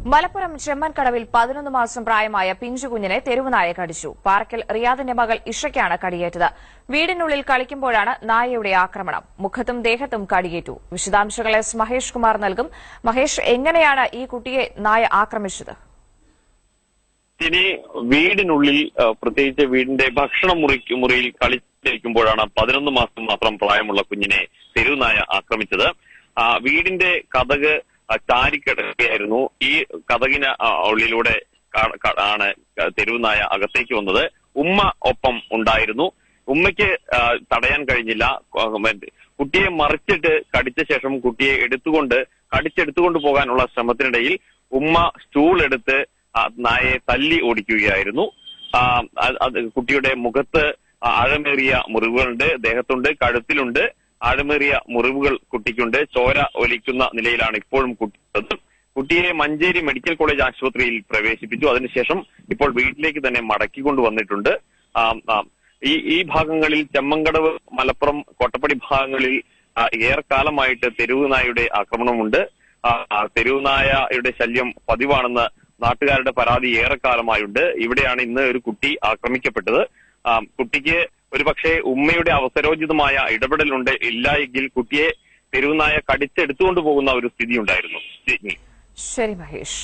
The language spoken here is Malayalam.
മലപ്പുറം ചെമ്മൻകടവിൽ 11 മാസം പ്രായമായ പിഞ്ചുകുഞ്ഞിനെ തെരുവുനായ കടിച്ചു. പാറക്കൽ റിയാദിന്റെ മകൾ ഇഷയ്ക്കാണ് കടിയേറ്റത്. വീടിനുള്ളിൽ കളിക്കുമ്പോഴാണ് നായയുടെ ആക്രമണം. മുഖത്തും ദേഹത്തും കടിയേറ്റു. വിശദാംശങ്ങൾ എസ് മഹേഷ് കുമാർ നൽകും. മഹേഷ്, എങ്ങനെയാണ് ഈ കുട്ടിയെ നായ ആക്രമിച്ചത്? ഇനി വീടിനുള്ളിൽ, പ്രത്യേകിച്ച് വീടിന്റെ ഭക്ഷണ മുറിയിൽ കളിച്ചിരിക്കുമ്പോഴാണ് 11 മാസം മാത്രം പ്രായമുള്ള കുഞ്ഞിനെ തെരുവുനായ ആക്രമിച്ചത്. വീടിന്റെ കതക് ചാരിക്കിടക്കുകയായിരുന്നു. ഈ കതകിന് ഉള്ളിലൂടെ ആണ് തെരുവുനായ അകത്തേക്ക് വന്നത്. ഉമ്മ ഒപ്പം ഉണ്ടായിരുന്നു. ഉമ്മയ്ക്ക് തടയാൻ കഴിഞ്ഞില്ല. കുട്ടിയെ മറിച്ചിട്ട് കടിച്ച ശേഷം കുട്ടിയെ കടിച്ചെടുത്തുകൊണ്ട് പോകാനുള്ള ശ്രമത്തിനിടയിൽ ഉമ്മ സ്റ്റൂൾ എടുത്ത് നായയെ തല്ലി ഓടിക്കുകയായിരുന്നു. കുട്ടിയുടെ മുഖത്ത് ആഴമേറിയ മുറിവുകളുണ്ട്, ദേഹത്തുണ്ട്, കഴുത്തിലുണ്ട്. ആഴമേറിയ മുറിവുകൾ കുട്ടിക്കുണ്ട്. ചോര ഒലിക്കുന്ന നിലയിലാണ് ഇപ്പോഴും കുട്ടിയുള്ളത്. കുട്ടിയെ മഞ്ചേരി മെഡിക്കൽ കോളേജ് ആശുപത്രിയിൽ പ്രവേശിപ്പിച്ചു. അതിനുശേഷം ഇപ്പോൾ വീട്ടിലേക്ക് തന്നെ മടക്കിക്കൊണ്ടുവന്നിട്ടുണ്ട്. ഈ ഭാഗങ്ങളിൽ ചെമ്മൻകടവ്, മലപ്പുറം, കോട്ടപ്പടി ഭാഗങ്ങളിൽ ഏറെക്കാലമായിട്ട് തെരുവുനായയുടെ ആക്രമണമുണ്ട്. തെരുവുനായയുടെ ശല്യം പതിവാണെന്ന് നാട്ടുകാരുടെ പരാതി ഏറെക്കാലമായുണ്ട്. ഇവിടെയാണ് ഇന്ന് ഒരു കുട്ടി ആക്രമിക്കപ്പെട്ടത്. കുട്ടിക്ക് ഒരുപക്ഷെ ഉമ്മയുടെ അവസരോചിതമായ ഇല്ല എങ്കിൽ കുട്ടിയെ തെരുവുനായ കടിച്ചെടുത്തുകൊണ്ട് പോകുന്ന ഒരു സ്ഥിതി ഉണ്ടായിരുന്നു. ശരി മഹേഷ്.